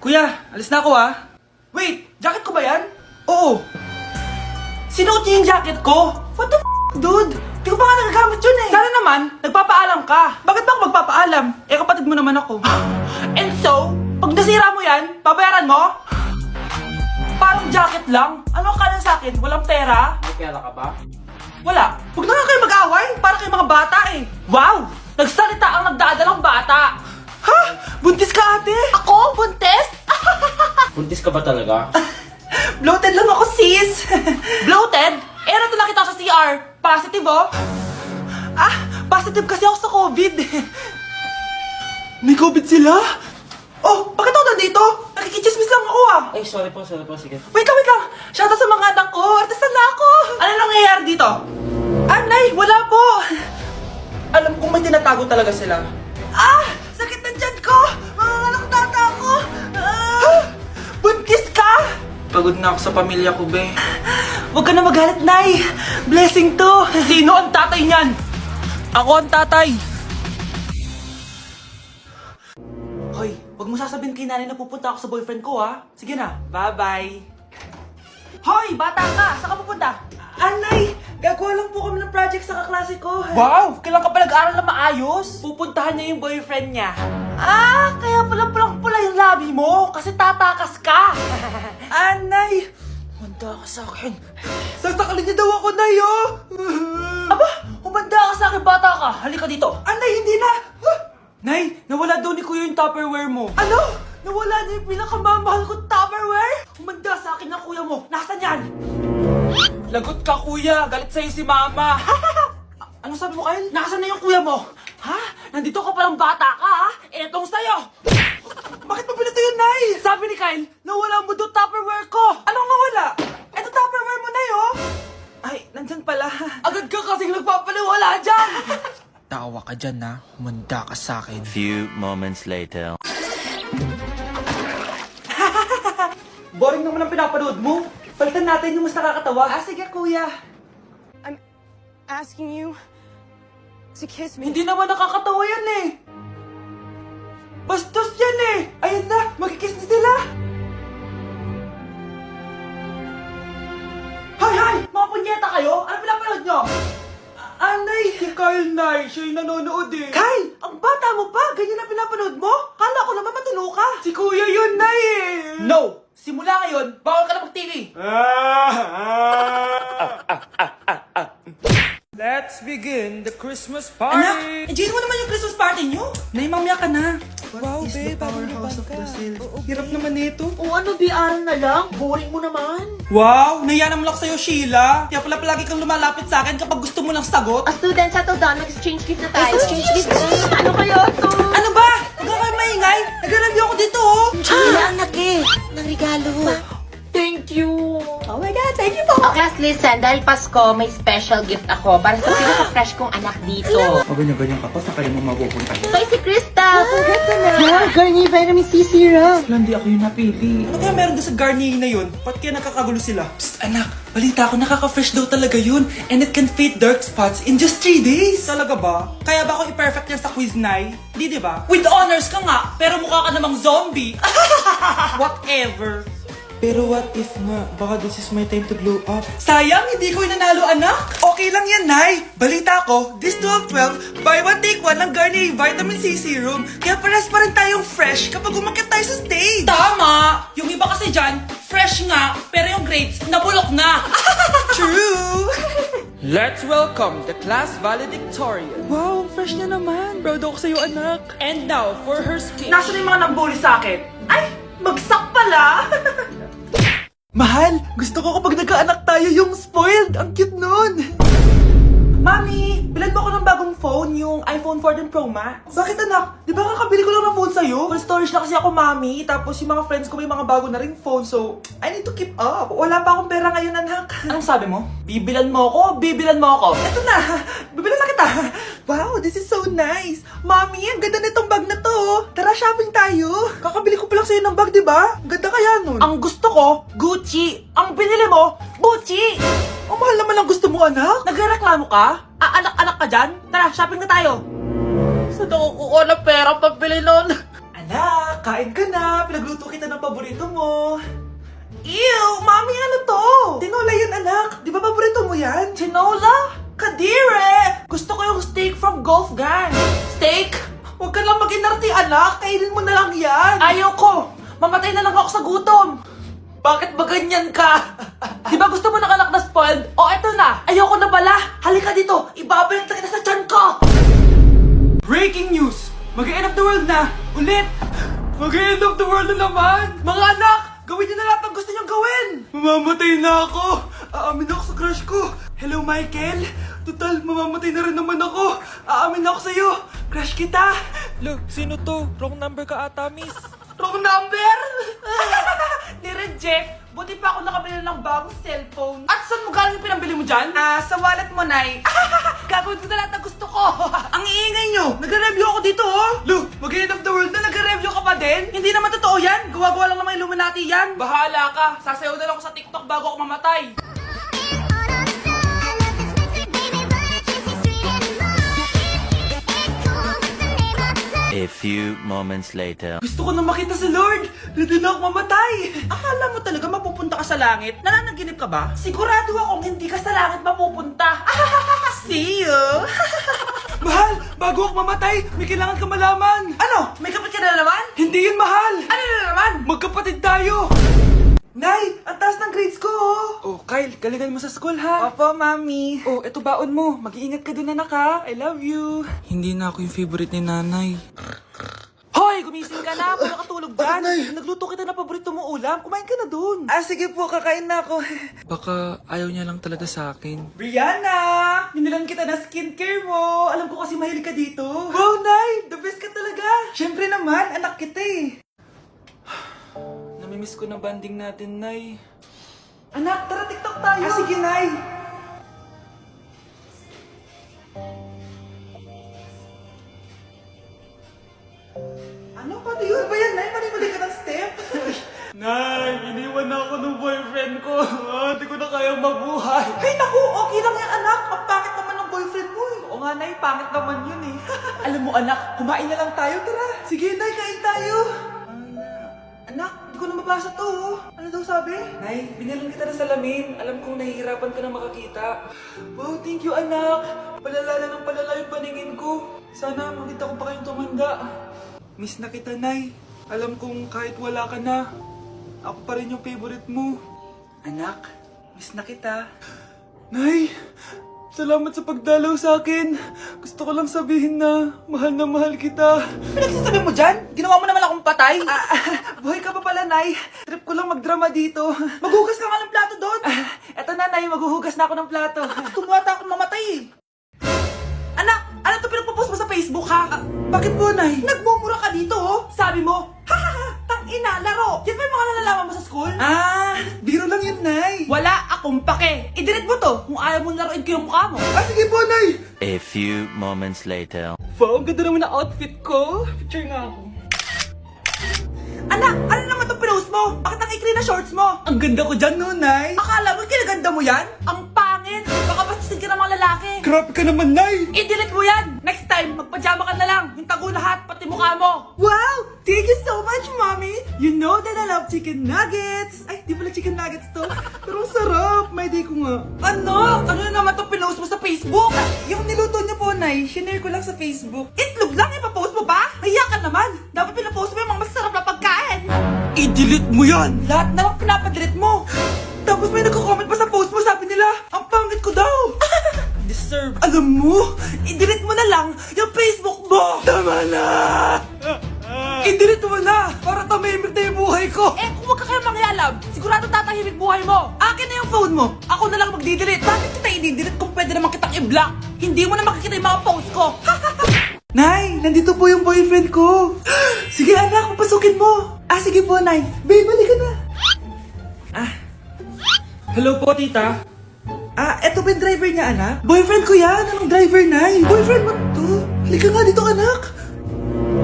Kuya, alis na ako Wait, jacket ko ba yan? Oo. Sinuot niyo yung jacket ko? What the dude? Di ko pa nga nagagamit yun Sana naman, nagpapaalam ka. Bakit ba ako magpapaalam? Kapatid mo naman ako. And so, pag nasira mo yan, babayaran mo? Parang jacket lang. Ano ka na sa akin? Walang pera? May pera ka ba? Wala. Huwag na nga kayo mag-away. Para kayo mga bata Wow! Nagsalita ang nagdadalang bata. Ha? Buntis ka ate? Ako? Buntis? Buntis ka ba talaga? Bloated lang ako sis. Bloated? Ano to nakita ko sa CR? Positive positive kasi ako sa COVID. May COVID sila? Oh, bakit ako nandito? Nakikichismis lang ako Ay, sorry po, sige. Wait lang. Shoutout sa mga anak ko. Artista na ako. Ano nangyayari dito? Nay, wala po. Alam kong may tinatago talaga sila. Sakit na tiyan ko. Manganganak tata ako. Buntis ka? Pagod na ako sa pamilya ko, be. Huwag ka na magalit, Nay. Blessing to. Sino ang tatay niyan? Ako ang tatay. Hoy, huwag mo sasabihin kay nanay na pupunta ako sa boyfriend ko, Sige na, bye-bye. Hoy, bata ka! Saan ka pupunta? Anay, gagawa lang po kami ng project sa kaklase ko. Wow! Kailan ka pa nag-aaral na maayos? Pupuntahan niya yung boyfriend niya. Kaya pula yung labi mo kasi tatakas ka. Anay, humanda ka sa akin. Sasakalin niya daw ako, Nay, Aba, humanda ka sa akin, bata ka. Halika dito. Anay, hindi na. Nay, nawala daw ni Kuya yung Tupperware mo. Ano? Nawala na yung pinakamamahal kong Tupperware? Humanda sa akin ng kuya mo. Nasaan yan? Lagot ka, Kuya. Galit sa'yo si Mama. Ano sabi mo, Kyle? Nasaan na yung kuya mo? Nandito ka palang bata ka, Etong sa'yo. Bakit mo pinito yun, Nay? Sabi ni Kyle, nawala mo doon Tupperware ko. Anong nawala? Eto Tupperware mo, Nay, Ay, nandyan pala. Agad ka kasing nagpapaliwala dyan. Tawa ka dyan, Humanda ka sa akin. Few moments later. Boring naman ang pinapanood mo. Palitan natin yung mas nakakatawa. Sige, Kuya. I'm asking you to kiss me. Hindi naman nakakatawa yan Bastos yan Ayan na, magkikiss na sila. Hay! Mga punyeta kayo? Ano pinapanood nyo? Anay! Si Kyle, Nay. Siya yung nanonood Kyle! Ang bata mo pa! Ganyan na pinapanood mo? Kala ko naman matino ka. Si Kuya yun, Nay No! Simula ngayon, bawal ka na mag-TV. Let's begin the Christmas party! Anak, enjoy mo naman yung Christmas party nyo. Nay, mamaya ka na. Wow, babe, parang house of Brazil. Hirap naman nito. Ano, BR na lang? Boring mo naman. Wow, nahiya naman ako sa'yo, Sheila. Kaya pala palagi kang lumalapit sa akin kapag gusto mo lang sagot. Student, settle down. Mag-exchange gift na tayo. Exchange gift na? Ano kaya to? Ano ba? Huwag ka kayo maingay. Nag-review ako dito, Sheila, anak ng regalo. Thank you. Oh my God, thank you po. Oh, class, listen. Dahil Pasko, may special gift ako para sa pinaka-fresh kong anak dito. O ganyan-ganyan ka pa, saan kayo mo mapupunta? Ito ay si Krista. Congrats na. Garnier Vitamin C Serum. Hindi ako yung napili. Ano kaya meron doon sa Garnier na yun? Ba't kaya nakakagulo sila? Psst, anak! Balita ko, nakaka-fresh daw talaga yun. And it can fade dark spots in just 3 days. Talaga ba? Kaya ba ako i-perfect yan sa quiz, Nay? Di ba? With honors ka nga, pero mukha ka namang zombie. Whatever. Pero what if nga, baka this is my time to glow up. Sayang, hindi ko nanalo, anak. Okay lang yan, Nay. Balita ko, this 12-12, buy one take one ng Garnier Vitamin C Serum. Kaya pares pa rin tayong fresh kapag umakyat tayo sa stage. Tama! Yung iba kasi dyan, fresh nga, pero yung grades, nabulok na. True! Let's welcome the class valedictorian. Wow, fresh na naman. Proud ako sa'yo, anak. And now, for her speech. Nasaan yung mga nambuli sa akin? Ay, bagsak pala! Mahal, gusto ko kapag nagkaanak tayo yung spoiled. Ang cute nun. Mami, bilhan mo ako ng bagong phone, yung iPhone 14 Pro Max. Bakit anak? Di ba kakabili ko lang ng phone sa'yo? Full storage na kasi ako, Mami. Tapos yung mga friends ko may mga bago na ring phone, so I need to keep up. Wala pa akong pera ngayon, anak. Anong sabi mo? Bibilan mo ako? Bibilan mo ako? Eto na, bibilan na kita. Wow, this is so nice. Mami, ang ganda nitong bag na to. Tara, shopping tayo. Kakabili ko pa lang sa'yo ng bag, di ba? Ang ganda kaya nun. Ang gusto ko, Gucci. Ang binili mo, Gucci. Ang mahal naman ang gusto mo, anak. Nagreklamo ka? Anak-anak ka dyan? Tara, shopping na tayo. Saan ako kukuha ng pera pambili nun? Anak, kain ka na. Pinagluto kita ng paborito mo. Ew! Mami, ano to? Tinola yun, anak. Di ba paborito mo yan? Tinola? Kadire! Gusto ko yung steak from Golf Gang. Steak? Huwag ka lang mag-inarti, anak. Kainin mo na lang yan. Ayoko. Mamatay na lang ako sa gutom. Bakit ba ganyan ka? Di ba gusto mo ng anak na spoiled? O eto na. Ayoko na pala. Halika dito. Ibabalik na kita sa tiyan ko. Breaking news! Mag-end of the world na! Ulit! Mag-end of the world na naman! Mga anak! Gawin niyo na lahat ng gusto niyong gawin! Mamamatay na ako! Aamin ako sa crush ko! Hello, Michael! Total, mamamatay na rin naman ako! Aamin ako sa'yo! Crush kita! Look, sino to? Wrong number ka ata, miss. Wrong number! Ni-reject! Buti pa ako nakabili ng bagong cellphone. At saan mo galing yung pinambili mo dyan? Sa wallet mo, Nay. Gagawin ko na lahat ng gusto ko. Ang iingay nyo! Nagre-review ako dito, oh! Lu, mag-end of the world na nagre-review ka pa din? Hindi naman totoo yan. Gawa-gawa lang naman Illuminati yan. Bahala ka. Sasayaw na lang ako sa TikTok bago ako mamatay. A few moments later. Gusto ko na makita si Lord! Ready na ako mamatay! Akala mo talaga mapupunta ka sa langit? Nananaginip ka ba? Sigurado akong hindi ka sa langit mapupunta! See you! Mahal! Bago ako mamatay, may kailangan ka malaman! Ano? May kapatid ka na naman? Hindi yun, mahal! Ano na naman? Magkapatid tayo! Nay! Ang taas ng grades ko, oh! Oh, Kyle, galingan mo sa school, ha? Opo, mami. Oh, eto baon mo. Mag-iingat ka dun, anak, ha? I love you. Hindi na ako yung favorite ni nanay. Hoy! Gumising ka na! Wala ka tulog dyan! Nagluto kita ng paborito mo ulam. Kumain ka na dun. Ah, sige po. Kakain na ako. Baka ayaw niya lang talaga sa akin. Brianna! Binilan kita na skincare mo. Alam ko kasi mahilig ka dito. Wow, Nay! The best ka talaga. Siyempre naman, anak kita eh. Namimiss ko na banding natin, Nay. Anak, tara TikTok tayo. Ah, sige, Nay. Ano? Pati yun ba yan, Nay? Mali-mali ka ng step? Nay, iniwan na ako ng boyfriend ko. Hindi ko na kayang mabuhay. Ay, naku! Okay lang yan, anak. Ang pangit naman ng boyfriend mo eh. Oo nga, Nay. Pangit naman yun eh. Alam mo, anak, kumain na lang tayo. Tara. Sige, Nay. Kain tayo. Anak, hindi ko na mabasa to, oh. Ano daw sabi? Nay, binalan kita ng salamin. Alam kong nahihirapan ka na makakita. Wow, thank you, anak. Palala na ng palala yung paningin ko. Sana makita ko pa kayong tumanda. Miss na kita, Nay. Alam kong kahit wala ka na, ako pa rin yung favorite mo. Anak, miss na kita. Nay, salamat sa pagdalaw sa akin. Gusto ko lang sabihin na mahal kita. Pinagsasabi mo dyan? Ginawa mo naman akong patay? Buhay ka pa pala, Nay. Trip ko lang magdrama dito. Maghugas ka nga ng plato doon. Eto na, Nay. Maghuhugas na ako ng plato. Tumata akong mamatay eh. Anak, ano to pinagpo-post mo sa Facebook, ha? Bakit po, Nay? Nagmumura ka dito, oh. Sabi mo, tang-ina, laro. Yan ba yung mga nalalaman mo sa school? Biro lang yun, Nay. Wala akong pake. I-delete mo to kung ayaw mong laruin ko yung mukha mo. Sige po, Nay. A few moments later. Wow, ang ganda naman na outfit ko. Picture nga ako. Anak, ano naman itong pinost mo? Bakit ang ikli na shorts mo? Ang ganda ko dyan, no, Nay? Akala mo kinaganda mo yan? Ang pangit. Baka bastusin ka ng mga lalaki. Grabe ka naman, Nay. I-delete mo yan. Next time, magpajama ka na lang. Yung tago lahat, pati mukha mo. Wow! Thank you so much, Mommy. You know that I love chicken nuggets. Ay, di pala chicken nuggets to. Pero ang sarap. May day ko nga. Ano? Ano na naman itong pinost mo sa Facebook? Yung niluto niyo po, Nay, shinare ko lang sa Facebook. Itlog lang, ipapost mo pa? Hiya ka naman. Dapat pinapost mo yung mga masarap na pagkain. I-delete mo yan. Lahat na lang pinapadelete mo. Tapos may nagko-comment pa sa post mo, sabi nila, ang pangit ko daw. Deserve. Alam mo, i-delete mo na lang yung Facebook mo. Tama na. I-delete mo na para tamimik na yung buhay ko. Eh, kung wag ka kaya mangyalab, sigurado tatahimik buhay mo. Akin na yung phone mo. Ako na lang magdi-delete. Bakit kita i-delete kung pwede naman kitang i-block? Hindi mo na makikita yung mga post ko. Nay, nandito po yung boyfriend ko. Sige anak, papasukin mo. Sige po, Nay. Babe, balik ka na. Hello po, tita. Eto ba yung driver niya, anak? Boyfriend ko yan. Anong driver, Nay? Boyfriend mo to? Halika nga dito, anak.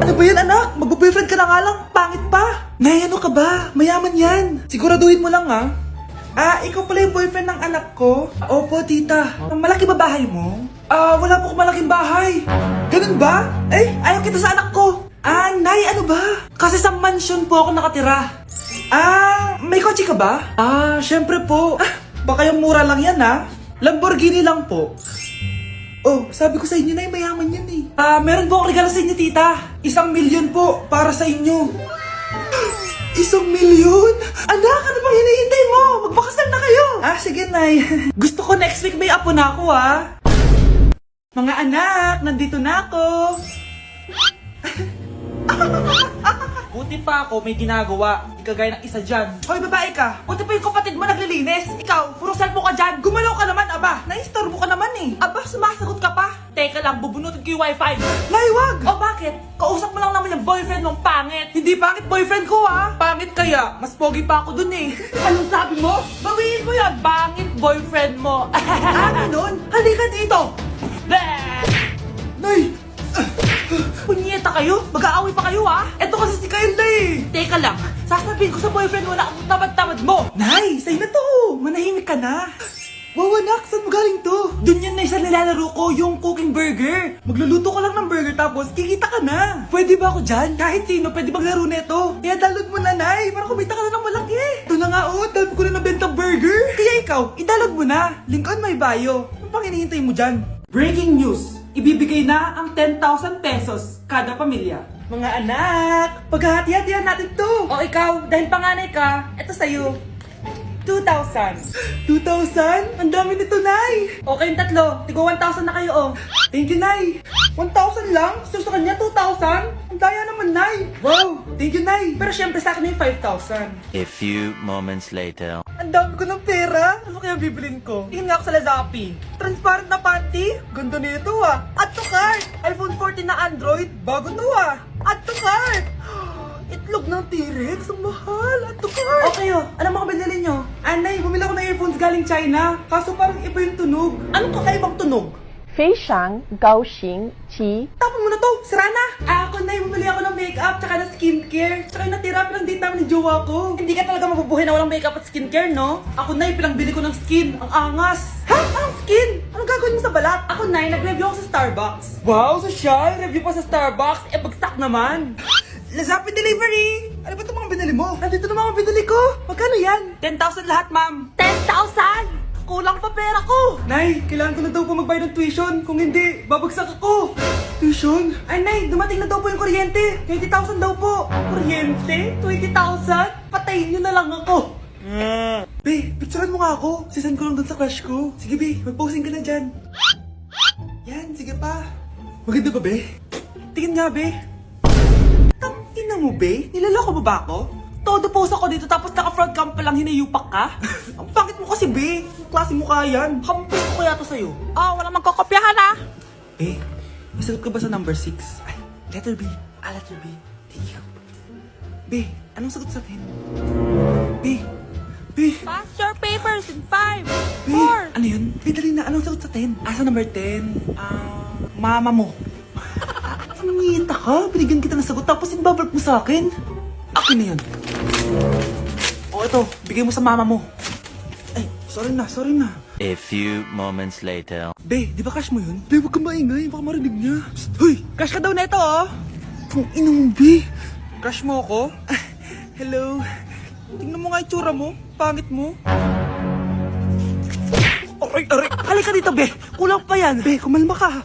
Ano ba yan, anak? Magbo-boyfriend ka na nga lang. Pangit pa. Nay, ano ka ba? Mayaman yan. Siguraduhin mo lang, ha? Ikaw pala yung boyfriend ng anak ko? Opo, tita. Malaki ba bahay mo? Wala po akong malaking bahay. Ganun ba? Ayaw kita sa anak ko. Nay, ano ba? Kasi sa mansion po ako nakatira. May kotse ka ba? Syempre po. Baka yung mura lang yan, Lamborghini lang po. Oh, sabi ko sa inyo, Nay, mayaman yan eh. Meron po akong regalo sa inyo, tita. 1,000,000 po, para sa inyo. 1,000,000? Anak, ano bang hinihintay mo? Magpakasal na kayo. Sige, Nay. Gusto ko next week may apo na ako, Mga anak, nandito na ako. Buti pa ako may ginagawa. Di kagaya ng isa dyan. Hoy, babae ka. Buti pa yung kapatid mo naglilinis. Ikaw, puro cellphone ka dyan. Gumalaw ka naman, aba. Naistorbo ka naman eh. Aba, sumasagot ka pa. Teka lang, bubunutin ko yung wifi. Nay, wag. O bakit? Kausap mo lang naman yung boyfriend mong pangit. Hindi pangit boyfriend ko, Pangit kaya. Mas pogi pa ako dun eh. Anong sabi mo? Bawiin mo yan. Pangit boyfriend mo. Ganun? Halika dito. Nay! Punyeta kayo? Mag-aaway pa kayo, Eto kasi si Kyle na eh. Teka lang, sasabihin ko sa boyfriend mo na ang tamad-tamad mo. Nay, sa'yo na to. Manahimik ka na. Wow, anak, saan mo galing to? Dun yan na isa nilalaro ko, yung cooking burger. Magluluto ka lang ng burger tapos kikita ka na. Pwede ba ako dyan? Kahit sino, pwede maglaro neto. Kaya download mo na, Nay, para kumita ka na ng malaki. Ito na nga, dami ko na nabentang burger. Kaya ikaw, i-download mo na. Link on my bio. Ano pang hinihintay mo dyan? Breaking news! Ibibigay na ang 10,000 pesos kada pamilya. Mga anak, paghahati-hatihan natin to. O ikaw, dahil panganay ka, eto sa'yo. 2,000. 2,000? Ang dami nito, Nay. Okay yung tatlo. Tigo 1,000 na kayo, Thank you, Nay. 1,000 lang? So sa kanya, 2,000? Ang daya naman, Nay. Wow, thank you, Nay. Pero syempre sa akin yung 5,000. A few moments later. Ang dami ko ng pera. Ano kaya bibilin ko? Tingin nga ako sa Lazappi. Transparent na panty. Ganda nito, Add to cart. iPhone 14 na Android. Bago to, Add to cart. Itlog ng T-Rex. Ang mahal. Add to cart. Okay, ano mga binili nyo? Anay, bumili ako ng earphones galing China. Kaso parang iba yung tunog. Anong kakaibang tunog? 非常高兴其 Tapon mo na to! Sira na! Ako na bumili ako ng makeup tsaka ng skincare. Tsaka yung natira pinang date namin ng jowa ko. Hindi ka talaga mabubuhay na walang makeup at skincare, no? Ako na pinangbili ko ng skin. Ang angas! Ha? Anong skin? Anong gagawin mo sa balat? Ako na nag-review ako sa Starbucks. Wow, social! Review pa sa Starbucks? Bagsak naman! Lazappi delivery! Ano ba itong mga binili mo? Nandito na mga binili ko! Magkano yan? 10,000 lahat, ma'am! 10,000! Kulang pa pera ko! Nay, kailangan ko na daw po magbayad ng tuition. Kung hindi, babagsak ako. Tuition? Ay, Nay, dumating na daw po yung kuryente. 20,000 daw po. Kuryente? 20,000? Patayin niyo na lang ako. Be, picturean mo nga ako. Sisend ko lang dun sa crush ko. Sige, Be, mag-posing ka na dyan. Yan, sige pa. Maganda ba, Be? Tingin nga, Be. Tangina mo, Be? Niloloko mo ba ako? Todo post ako dito tapos naka-front cam pa lang hinayupak ka? Ang pangit mo kasi, Be. Ang klase mo kaya yan. Hampos ko kaya to sa'yo. Wala magkokopyahan, Be, masagot ka ba sa number 6? Ay, letter B. Letter B. Thank you. Be, anong sagot sa 10? Be. Pass your papers in 5, Be, ano yun? Be, dali na. Anong sagot sa 10? Sa number 10? Mama mo. Nangihita ka? Binigyan kita ng sagot tapos inababalik mo sa akin? Akin na yun. Ito. Bigay mo sa mama mo. Ay, sorry na. A few moments later. Be, di ba cash mo yun? Be, huwag kang maingay. Baka marinig niya. Psst, hoy! Cash ka daw na ito, Kung ina mo, Be. Cash mo ako? Hello. Tingnan mo nga itsura mo. Pangit mo. Aray. Halika dito, Be. Kulang pa yan. Be, kumalma ka.